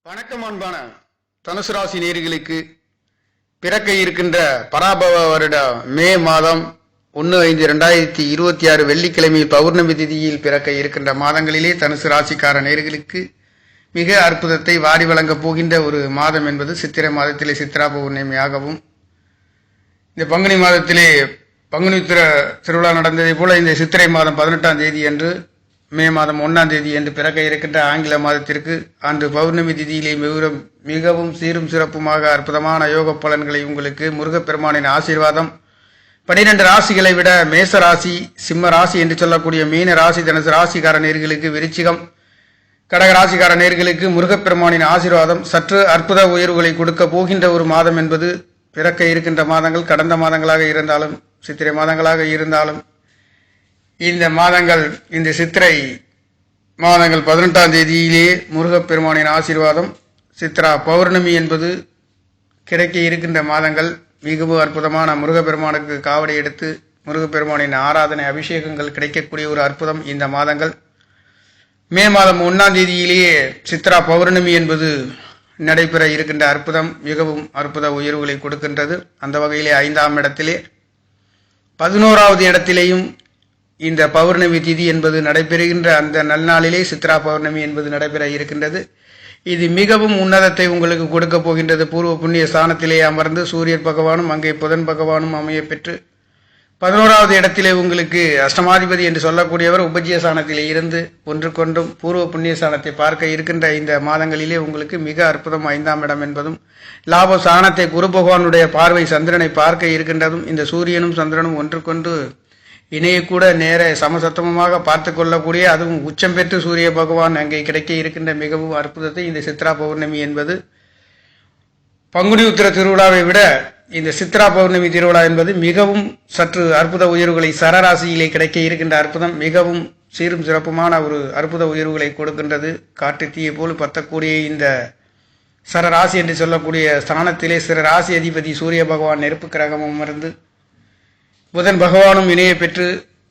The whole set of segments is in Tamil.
வணக்கம் அன்பான தனுசு ராசி நேயர்களுக்கு பிறக்க இருக்கின்ற பராபவ வருட மே மாதம் 1/5/2026 வெள்ளிக்கிழமை பௌர்ணமி திதியில் பிறக்க இருக்கின்ற மாதங்களிலே தனுசு ராசிக்கார நேயர்களுக்கு மிக அற்புதத்தை வாரி வழங்கப் போகின்ற ஒரு மாதம் என்பது சித்திரை மாதத்திலே சித்ரா பௌர்ணமியாகவும் இந்த பங்குனி மாதத்திலே பங்குனி திருவிழா நடந்ததை போல இந்த சித்திரை மாதம் 18ஆம் தேதி அன்று மே மாதம் 1ஆம் தேதி என்று பிறக்க இருக்கின்ற ஆங்கில மாதத்திற்கு அன்று பௌர்ணமி திதியிலே மிகவும் சீரும் சிறப்புமாக அற்புதமான யோக பலன்களை உங்களுக்கு முருகப்பெருமானின் ஆசீர்வாதம் 12 ராசிகளை விட மேச ராசி, சிம்ம ராசி என்று சொல்லக்கூடிய மீன ராசி, தனுசு ராசிக்கார நேயர்களுக்கு, விருச்சிகம் கடக ராசிக்கார நேயர்களுக்கு முருகப்பெருமானின் ஆசீர்வாதம் சற்று அற்புத உயர்வுகளை கொடுக்க போகின்ற ஒரு மாதம் என்பது பிறக்க இருக்கின்ற மாதங்கள் கடந்த மாதங்களாக இருந்தாலும் சித்திரை மாதங்களாக இருந்தாலும் இந்த மாதங்கள் இந்த சித்திரை மாதங்கள் 18ஆம் தேதியிலே முருகப்பெருமானின் ஆசீர்வாதம் சித்ரா பௌர்ணமி என்பது கிடைக்க இருக்கின்ற மாதங்கள் மிகவும் அற்புதமான முருகப்பெருமானுக்கு காவடி எடுத்து முருகப்பெருமானின் ஆராதனை அபிஷேகங்கள் கிடைக்கக்கூடிய ஒரு அற்புதம் இந்த மாதங்கள். மே மாதம் 1ஆம் தேதியிலேயே சித்ரா பௌர்ணமி என்பது நடைபெற இருக்கின்ற அற்புதம் மிகவும் அற்புத உயர்வுகளை கொடுக்கின்றது. அந்த வகையிலே 5ஆம் இடத்திலே 11வது இடத்திலேயும் இந்த பௌர்ணமி திதி என்பது நடைபெறுகின்ற அந்த நல்நாளிலே சித்ரா பௌர்ணமி என்பது நடைபெற இருக்கின்றது. இது மிகவும் உன்னதத்தை உங்களுக்கு கொடுக்க போகின்றது. பூர்வ புண்ணிய ஸ்தானத்திலே அமர்ந்து சூரியன் பகவானும் அங்கே புதன் பகவானும் அமைய பெற்று 11வது இடத்திலே உங்களுக்கு அஷ்டமாதிபதி என்று சொல்லக்கூடியவர் உபஜ்ய ஸ்தானத்திலே இருந்து ஒன்றுக்கொன்றும் பூர்வ புண்ணிய ஸ்தானத்தை பார்க்க இருக்கின்ற இந்த மாதங்களிலே உங்களுக்கு மிக அற்புதம் 5ஆம் இடம் என்பதும் லாப ஸ்தானத்தை குரு பகவானுடைய பார்வை சந்திரனை பார்க்க இருக்கின்றதும் இந்த சூரியனும் சந்திரனும் ஒன்றுக்கொன்று இணையக்கூட நேர சமசத்தமமாக பார்த்து கொள்ளக்கூடிய அதுவும் உச்சம் பெற்று சூரிய பகவான் அங்கே கிடைக்க இருக்கின்ற மிகவும் அற்புதத்தை இந்த சித்ரா பௌர்ணமி என்பது பங்குனி உத்திர திருவிழாவை விட இந்த சித்ரா பௌர்ணமி திருவிழா என்பது மிகவும் சற்று அற்புத உயர்வுகளை சரராசியிலே கிடைக்க இருக்கின்ற அற்புதம் மிகவும் சீரும் சிறப்புமான ஒரு அற்புத உயர்வுகளை கொடுக்கின்றது. காட்டு தீயை போல் பத்தக்கூடிய இந்த சரராசி என்று சொல்லக்கூடிய ஸ்தானத்திலே சிற ராசி அதிபதி சூரிய பகவான் நெருப்பு கிரகமும் இருந்து புதன் பகவானும் இணைய பெற்று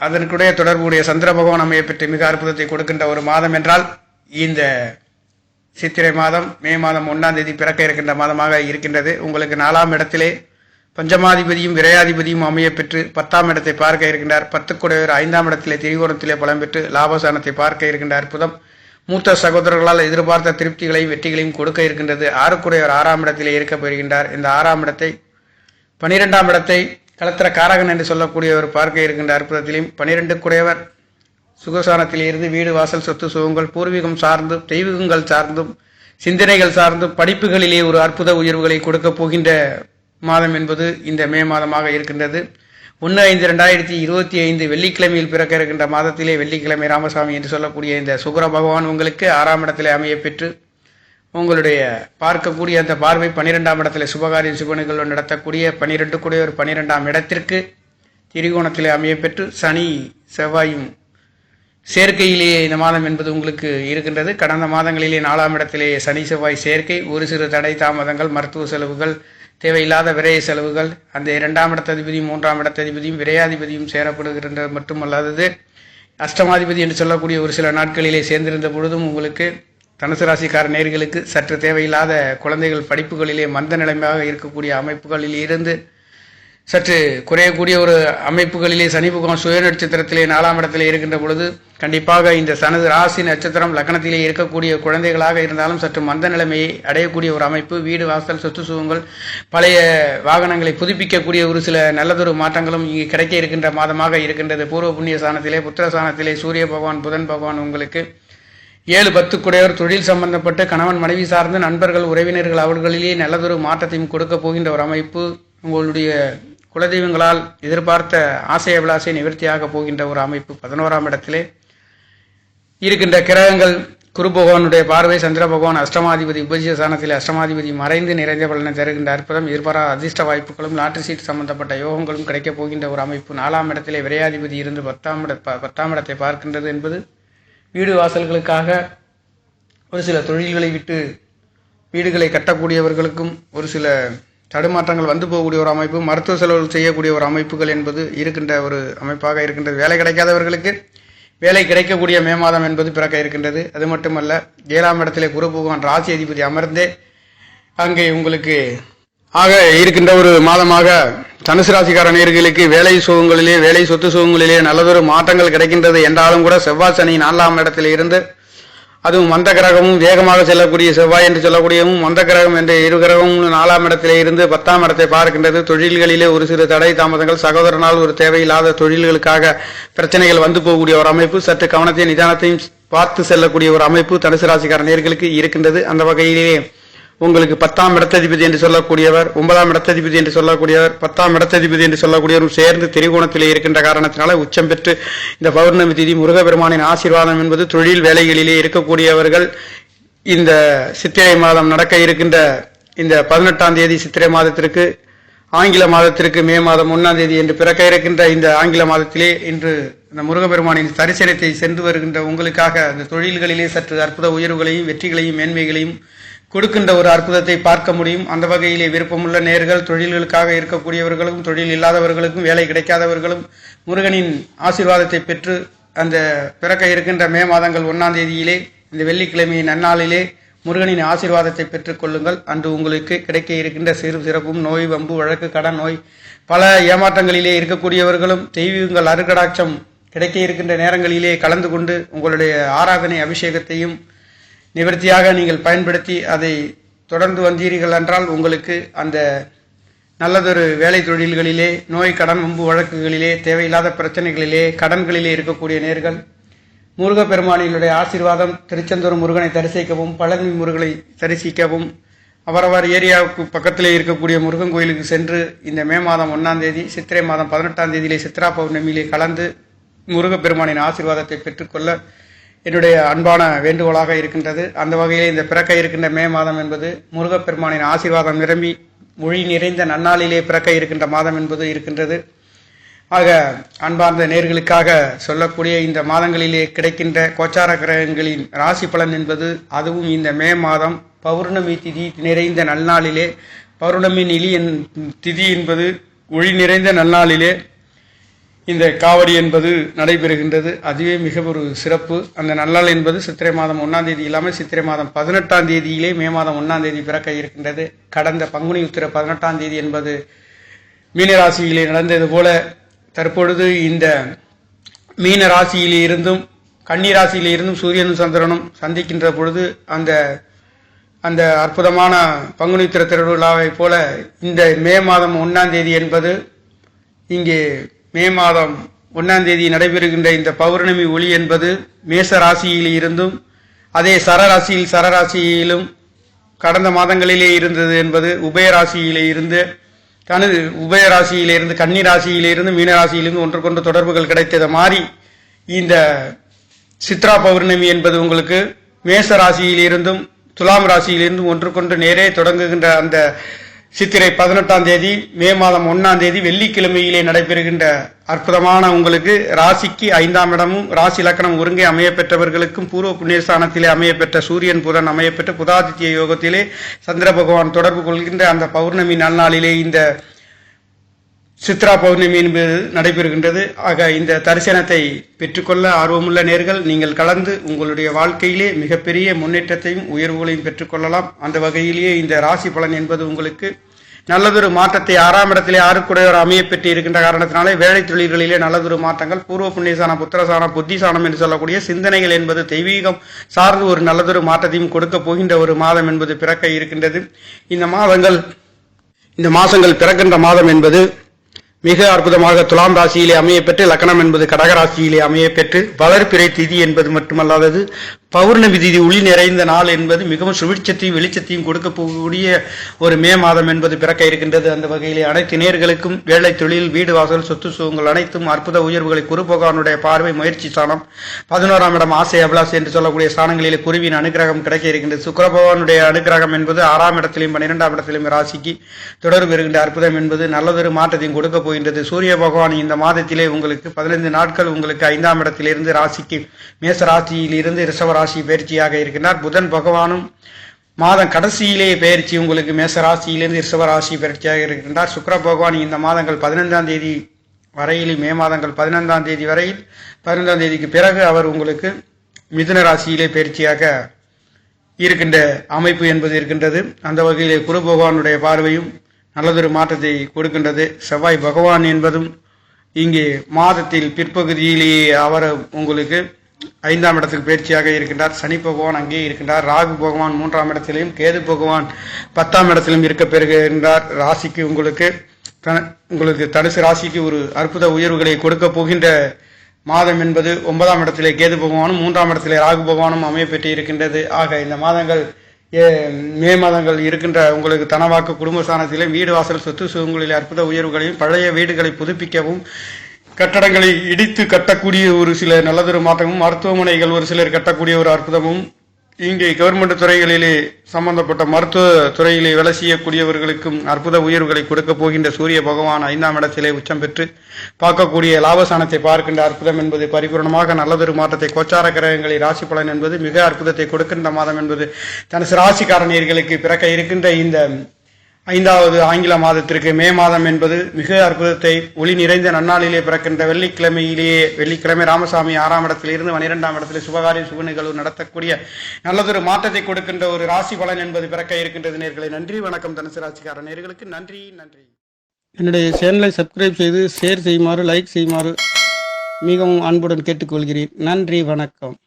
அதற்குடைய தொடர்புடைய சந்திர பகவான் அமைய பெற்று மிக அற்புதத்தை கொடுக்கின்ற ஒரு மாதம் என்றால் இந்த சித்திரை மாதம் மே மாதம் 1ஆம் தேதி பிறக்க இருக்கின்ற மாதமாக இருக்கின்றது. உங்களுக்கு 4ஆம் இடத்திலே பஞ்சமாதிபதியும் விரையாதிபதியும் அமைய பெற்று 10ஆம் இடத்தை பார்க்க இருக்கின்றார். 10 5ஆம் இடத்திலே திரிகோணத்திலே பலம் பெற்று லாபஸ்தானத்தை பார்க்க இருக்கின்ற அற்புதம் மூத்த சகோதரர்களால் எதிர்பார்த்த திருப்திகளையும் வெற்றிகளையும் கொடுக்க இருக்கின்றது. 6 6ஆம் இடத்திலே இருக்க பெறுகின்றார். இந்த 6ஆம் இடத்தை 12ஆம் இடத்தை கலத்திர காரகன் என்று சொல்லக்கூடியவர் பார்க்க இருக்கின்ற அற்புதத்திலையும் 12 சுகசானத்தில் இருந்து வீடு வாசல் சொத்து சுகங்கள் பூர்வீகம் சார்ந்தும் தெய்வீகங்கள் சார்ந்தும் சிந்தனைகள் சார்ந்தும் படிப்புகளிலே ஒரு அற்புத உயர்வுகளை கொடுக்க போகின்ற மாதம் என்பது இந்த மே மாதமாக இருக்கின்றது. 1/5/2025 வெள்ளிக்கிழமையில் பிறக்க இருக்கின்ற மாதத்திலே வெள்ளிக்கிழமை ராமசாமி என்று சொல்லக்கூடிய இந்த சுக்கிர பகவான் உங்களுக்கு 6ஆம் இடத்திலே அமைய பெற்று உங்களுடைய பார்க்கக்கூடிய அந்த பார்வை 12ஆம் இடத்துல சுபகாரிய சுபநிகள் நடத்தக்கூடிய 12 12ஆம் இடத்திற்கு திரிகோணத்திலே அமைய பெற்று சனி செவ்வாயும் சேர்க்கையிலேயே இந்த மாதம் என்பது உங்களுக்கு இருக்கின்றது. கடந்த மாதங்களிலே 4ஆம் இடத்திலே சனி செவ்வாய் சேர்க்கை, ஒரு சிறு தடை தாமதங்கள், மருத்துவ செலவுகள், தேவையில்லாத விரைய செலவுகள், அந்த 2ஆம் இடத்ததிபதியும் 3ஆம் இடத்ததிபதியும் விரையாதிபதியும் சேரப்படுகின்ற மட்டுமல்லாதது அஷ்டமாதிபதி என்று சொல்லக்கூடிய ஒரு சில நாட்களிலே சேர்ந்திருந்த பொழுதும் உங்களுக்கு தனுசு ராசிக்கார நேயர்களுக்கு சற்று தேவையில்லாத குழந்தைகள் படிப்புகளிலே மந்த நிலைமையாக இருக்கக்கூடிய அமைப்புகளில் இருந்து சற்று குறையக்கூடிய ஒரு அமைப்புகளிலே சனி பகவான் சுய நட்சத்திரத்திலே 4ஆம் இடத்திலே இருக்கின்ற பொழுது கண்டிப்பாக இந்த தனது ராசி நட்சத்திரம் லக்னத்திலே இருக்கக்கூடிய குழந்தைகளாக இருந்தாலும் சற்று மந்த நிலைமையை அடையக்கூடிய ஒரு அமைப்பு, வீடு வாசல் சொத்து சுகங்கள் பழைய வாகனங்களை புதுப்பிக்கக்கூடிய ஒரு சில நல்லதொரு மாற்றங்களும் இங்கு கிடைக்க இருக்கின்ற மாதமாக இருக்கின்றது. பூர்வ புண்ணிய ஸ்தானத்திலே புத்திர ஸ்தானத்திலே சூரிய பகவான் புதன் பகவான் உங்களுக்கு 7 தொழில் சம்பந்தப்பட்ட கணவன் மனைவி சார்ந்த நண்பர்கள் உறவினர்கள் அவர்களிலே நல்லதொரு மாற்றத்தையும் கொடுக்க போகின்ற ஒரு அமைப்பு, உங்களுடைய குலதெய்வங்களால் எதிர்பார்த்த ஆசை அபிலாசை நிவர்த்தியாக போகின்ற ஒரு அமைப்பு. 11ஆம் இடத்திலே இருக்கின்ற கிரகங்கள் குரு பகவானுடைய பார்வை சந்திர பகவான் அஷ்டமாதிபதி உபஜ்ய ஸ்தானத்திலே அஷ்டமாதிபதி மறைந்து நிறைந்த பலனை தருகின்ற அற்புதம், எதிர்பாராத அதிர்ஷ்ட வாய்ப்புகளும் லாட்டரி சீட் சம்பந்தப்பட்ட யோகங்களும் கிடைக்கப் போகின்ற ஒரு அமைப்பு. 4ஆம் இடத்திலே விரையாதிபதி இருந்து 10ஆம் இடத்தை பார்க்கின்றது என்பது வீடு வாசல்களுக்காக ஒரு சில தொழில்களை விட்டு வீடுகளை கட்டக்கூடியவர்களுக்கும் ஒரு சில தடுமாற்றங்கள் வந்து போகக்கூடிய ஒரு அமைப்பு, மருத்துவ செலவுகள் செய்யக்கூடிய ஒரு அமைப்புகள் என்பது இருக்கின்ற ஒரு அமைப்பாக இருக்கின்றது. வேலை கிடைக்காதவர்களுக்கு வேலை கிடைக்கக்கூடிய மே மாதம் என்பது பிறக்க இருக்கின்றது. அது மட்டுமல்ல, 7ஆம் இடத்திலே குரு பகவான் ராசி அதிபதி அமர்ந்தே அங்கே உங்களுக்கு ஆக இருக்கின்ற ஒரு மாதமாக தனுசு ராசிக்கார நேயர்களுக்கு வேலை சுகங்களிலே, வேலை சொத்து சுகங்களிலே நல்லதொரு மாற்றங்கள் கிடைக்கின்றது என்றாலும் கூட செவ்வாய் சனி 4ஆம் இடத்திலே இருந்து, அதுவும் மந்த கிரகமும் வேகமாக செல்லக்கூடிய செவ்வாய் என்று சொல்லக்கூடியவும் மந்த கிரகம் என்ற இரு கிரகமும் 4ஆம் இடத்திலே இருந்து 10ஆம் இடத்தை பார்க்கின்றது. தொழில்களிலே ஒரு சிறு தடை தாமதங்கள், சகோதரனால் ஒரு தேவையில்லாத தொழில்களுக்காக பிரச்சனைகள் வந்து போகக்கூடிய ஒரு அமைப்பு, சற்று கவனத்தையும் நிதானத்தையும் பார்த்து செல்லக்கூடிய ஒரு அமைப்பு தனுசு ராசிக்கார நேயர்களுக்கு இருக்கின்றது. அந்த வகையிலே உங்களுக்கு 10ஆம் இடத்ததிபதி என்று சொல்லக்கூடியவர், 9ஆம் இடத்ததிபதி என்று சொல்லக்கூடியவர், 10ஆம் இடத்ததிபதி என்று சொல்லக்கூடியவரும் சேர்ந்து திரிகோணத்திலே இருக்கின்ற காரணத்தினால உச்சம் பெற்று இந்த பௌர்ணமி திதி முருகப்பெருமானின் ஆசீர்வாதம் என்பது தொழில் வேலைகளிலே இருக்கக்கூடியவர்கள் இந்த சித்திரை மாதம் நடக்க இருக்கின்ற இந்த 18ஆம் தேதி சித்திரை மாதத்திற்கு, ஆங்கில மாதத்திற்கு மே மாதம் 1ஆம் தேதி என்று பிறக்க இருக்கின்ற இந்த ஆங்கில மாதத்திலே இன்று இந்த முருகப்பெருமானின் தரிசனத்தை சென்று வருகின்ற உங்களுக்காக இந்த தொழில்களிலே சற்று அற்புத உயர்வுகளையும் வெற்றிகளையும் மேன்மைகளையும் கொடுக்கின்ற ஒரு அற்புதத்தை பார்க்க முடியும். அந்த வகையிலே விருப்பமுள்ள நேர்கள், தொழில்களுக்காக இருக்கக்கூடியவர்களும் தொழில் இல்லாதவர்களுக்கும் வேலை கிடைக்காதவர்களும் முருகனின் ஆசீர்வாதத்தை பெற்று அந்த பிறக்க இருக்கின்ற மே மாதங்கள் 1ஆம் தேதியிலே இந்த வெள்ளிக்கிழமை நன்னாளிலே முருகனின் ஆசீர்வாதத்தை பெற்றுக் கொள்ளுங்கள். அன்று உங்களுக்கு கிடைக்க இருக்கின்ற சிறு சிறப்பும் நோய் வம்பு வழக்கு கடன் நோய் பல ஏமாற்றங்களிலே இருக்கக்கூடியவர்களும் தெய்வீகங்கள் அருகடாட்சம் கிடைக்க இருக்கின்ற நேரங்களிலே கலந்து கொண்டு உங்களுடைய ஆராதனை அபிஷேகத்தையும் நிவர்த்தியாக நீங்கள் பயன்படுத்தி அதை தொடர்ந்து வந்தீர்கள் என்றால் உங்களுக்கு அந்த நல்லதொரு வேலை தொழில்களிலே, நோய் கடன் வம்பு வழக்குகளிலே, தேவையில்லாத பிரச்சனைகளிலே, கடன்களிலே இருக்கக்கூடிய நேர்கள் முருகப்பெருமானினுடைய ஆசீர்வாதம், திருச்செந்தூர் முருகனை தரிசிக்கவும், பழனி முருகனை தரிசிக்கவும், அவரவர் ஏரியாவுக்கு பக்கத்திலே இருக்கக்கூடிய முருகன் கோயிலுக்கு சென்று இந்த மே மாதம் 1ஆம் தேதி சித்திரை மாதம் 18ஆம் தேதியிலே சித்ரா பௌர்ணமியிலே கலந்து முருகப்பெருமானின் ஆசீர்வாதத்தை பெற்றுக்கொள்ள என்னுடைய அன்பான வேண்டுகோளாக இருக்கின்றது. அந்த வகையிலே இந்த பிறக்க இருக்கின்ற மே மாதம் என்பது முருகப்பெருமானின் ஆசீர்வாதம் நிரம்பி மொழி நிறைந்த நன்னாளிலே பிறக்க இருக்கின்ற மாதம் என்பது இருக்கின்றது. ஆக அன்பார்ந்த நேர்களுக்காக சொல்லக்கூடிய இந்த மாதங்களிலே கிடைக்கின்ற கோச்சார கிரகங்களின் ராசி பலன் என்பது, அதுவும் இந்த மே மாதம் பௌர்ணமி திதி நிறைந்த நல்நாளிலே, பௌர்ணமி திதி என்பது ஒளி நிறைந்த நல்நாளிலே இந்த காவடி என்பது நடைபெறுகின்றது. அதுவே மிக ஒரு சிறப்பு. அந்த நல்லாள் என்பது சித்திரை மாதம் 1ஆம் தேதி இல்லாமல் சித்திரை மாதம் 18ஆம் தேதியிலே மே மாதம் 1ஆம் தேதி பிறக்க இருக்கின்றது. கடந்த பங்குனி உத்திர 18ஆம் தேதி என்பது மீனராசியிலே நடந்தது போல தற்பொழுது இந்த மீன ராசியிலே இருந்தும் கன்னி ராசியிலே இருந்தும் சூரியனும் சந்திரனும் சந்திக்கின்ற பொழுது அந்த அற்புதமான பங்குனி உத்திர திருவிழாவை போல இந்த மே மாதம் 1ஆம் தேதி என்பது இங்கே மே மாதம் 1ஆம் தேதி நடைபெறுகின்ற இந்த பௌர்ணமி ஒளி என்பது மேச ராசியில் இருந்தும் அதே சரராசியிலும் கடந்த மாதங்களிலே இருந்தது என்பது உபயராசியிலே இருந்து உபயராசியிலிருந்து கன்னி ராசியிலிருந்து மீனராசியிலிருந்து ஒன்றுக்கொன்று தொடர்புகள் கிடைத்தது மாறி இந்த சித்ரா பௌர்ணமி என்பது உங்களுக்கு மேச ராசியிலிருந்தும் துலாம் ராசியிலிருந்தும் ஒன்றுக்கொன்று நேரே தொடங்குகின்ற அந்த சித்திரை 18ஆம் தேதி மே மாதம் 1ஆம் தேதி வெள்ளிக்கிழமையிலே நடைபெறுகின்ற அற்புதமான உங்களுக்கு ராசிக்கு 5ஆம் இடமும் ராசி இலக்கணம் ஒருங்கே அமையப்பெற்றவர்களுக்கும் பூர்வ புண்ணியஸ்தானத்திலே அமையப்பெற்ற சூரியன் புதன் அமையப்பெற்ற புதாதித்ய யோகத்திலே சந்திர பகவான் தொடர்பு கொள்கின்ற அந்த பௌர்ணமி நல்நாளிலே இந்த சித்ரா பௌர்ணமி என்பது நடைபெறுகின்றது. ஆக இந்த தரிசனத்தை பெற்றுக்கொள்ள ஆர்வமுள்ள நேர்கள் நீங்கள் கலந்து உங்களுடைய வாழ்க்கையிலே மிகப்பெரிய முன்னேற்றத்தையும் உயர்வுகளையும் பெற்றுக்கொள்ளலாம். அந்த வகையிலேயே இந்த ராசி பலன் என்பது உங்களுக்கு நல்லதொரு மாற்றத்தை 6ஆம் இடத்திலே 6 அமைய பெற்று இருக்கின்ற காரணத்தினாலே வேலை தொழில்களிலே நல்லதொரு மாற்றங்கள், பூர்வ புண்ணியசானம் புத்திரசானம் புத்திசானம் என்று சொல்லக்கூடிய சிந்தனைகள் என்பது தெய்வீகம் சார்ந்து ஒரு நல்லதொரு மாற்றத்தையும் கொடுக்க போகின்ற ஒரு மாதம் என்பது பிறக்க இருக்கின்றது. இந்த மாசங்கள் பிறக்கின்ற மாதம் என்பது மிக அற்புதமாக துலாம் ராசியிலே அமையப்பெற்று லக்னம் என்பது கடகராசியிலே அமையப்பெற்று வளர்பிறை திதி என்பது மட்டுமல்லாதது பௌர்ணமி திதி ஒளி நிறைந்த நாள் என்பது மிகவும் சுவிட்சத்தையும் வெளிச்சத்தையும் கொடுக்க போகக்கூடிய ஒரு மே மாதம் என்பது பிறக்க இருக்கின்றது. அந்த வகையிலே அனைத்து நேர்களுக்கும் வேலை தொழில் வீடு வாசல் சொத்து சுகங்கள் அனைத்தும் அற்புத உயர்வுகளை குரு பகவானுடைய பார்வை முயற்சி ஸ்தானம் 11ஆம் இடம் ஆசை அபிலாஸ் என்று சொல்லக்கூடிய ஸ்தானங்களிலே குருவின் அனுகிரகம் கிடைக்க இருக்கின்றது. சுக்கிர பகவானுடைய அனுகிரகம் என்பது 6ஆம் இடத்திலும் 12ஆம் இடத்திலும் ராசிக்கு தொடர்பு இருக்கின்ற அற்புதம் என்பது நல்லதொரு மாற்றத்தையும் கொடுக்க போகின்றது. சூரிய பகவான் இந்த மாதத்திலே உங்களுக்கு 15 நாட்கள் உங்களுக்கு 5ஆம் இடத்திலிருந்து ராசிக்கு மேச ராசியில் இருந்து ரிஷப ராசி பயிற்சியாக இருக்கின்றார். புதன் பகவானும் மாதம் கடைசியிலே பயிற்சி உங்களுக்கு மேச ராசியிலிருந்து ரிஷப ராசி பயிற்சியாக இருக்கின்றார். சுக்கிர பகவான் இந்த மாதங்கள் 15ஆம் தேதி வரையில் மே மாதங்கள் 15ஆம் தேதி வரையில் 15ஆம் தேதிக்கு பிறகு அவர் உங்களுக்கு மிதுன ராசியிலே பயிற்சியாக இருக்கின்ற அமைப்பு என்பது இருக்கின்றது. அந்த வகையிலே குரு பகவானுடைய பார்வையும் நல்லதொரு மாற்றத்தை கொடுக்கின்றது. செவ்வாய் பகவான் என்பதும் இங்கே மாதத்தில் பிற்பகுதியிலேயே அவர் உங்களுக்கு 5ஆம் இடத்துக்கு பயிற்சியாக இருக்கின்றார். சனி பகவான் அங்கே இருக்கின்றார். ராகு பகவான் 3ஆம் இடத்திலும், கேது பகவான் 10ஆம் இடத்திலும் இருக்க பெறுகின்றார். ராசிக்கு உங்களுக்கு தனுசு ராசிக்கு ஒரு அற்புத உயர்வுகளை கொடுக்க போகின்ற மாதம் என்பது 9ஆம் இடத்திலே கேது பகவானும் 3ஆம் இடத்திலே ராகு பகவானும் அமையப்பெற்று இருக்கின்றது. ஆக இந்த மாதங்கள் மே மாதங்கள் இருக்கின்ற உங்களுக்கு தனவாக்கு குடும்ப ஸ்தானத்திலே வீடு வாசல் சொத்து சுகங்களிலே அற்புத உயர்வுகளையும், பழைய வீடுகளை புதுப்பிக்கவும், கட்டடங்களை இடித்து கட்டக்கூடிய ஒரு சில நல்லதொரு மாற்றமும், மருத்துவமனைகள் ஒரு சிலர் கட்டக்கூடிய ஒரு அற்புதமும், இங்கே கவர்மெண்ட் துறைகளிலே சம்பந்தப்பட்ட மருத்துவ துறையிலே வேலை செய்யக்கூடியவர்களுக்கும் அற்புத உயர்வுகளை கொடுக்க போகின்ற சூரிய பகவான் 5ஆம் இடத்திலே உச்சம் பெற்று பார்க்கக்கூடிய லாபஸ்தானத்தை பார்க்கின்ற அற்புதம் என்பது பரிபூர்ணமாக நல்லதொரு மாற்றத்தை, கோச்சார கிரகங்களில் ராசி பலன் என்பது மிக அற்புதத்தை கொடுக்கின்ற மாதம் என்பது தனுசு ராசிக்காரணியர்களுக்கு பிறக்க இருக்கின்ற இந்த 5வது ஆங்கில மாதத்திற்கு மே மாதம் என்பது மிக அற்புதத்தை, ஒளி நிறைந்த நன்னாளிலே பிறக்கின்ற வெள்ளிக்கிழமை ராமசாமி 6ஆம் இடத்திலிருந்து 12ஆம் இடத்தில் சுபகாரிய சுப நிகழ்வு நடத்தக்கூடிய நல்லதொரு மாற்றத்தை கொடுக்கின்ற ஒரு ராசி பலன் என்பது பிறக்க இருக்கின்றது. நேயர்களே, நன்றி, வணக்கம். தனுசு ராசிக்கார நேயர்களுக்கு நன்றி. என்னுடைய சேனலை சப்ஸ்கிரைப் செய்து ஷேர் செய்யுமாறு, லைக் செய்யுமாறு மிகவும் அன்புடன் கேட்டுக்கொள்கிறேன். நன்றி, வணக்கம்.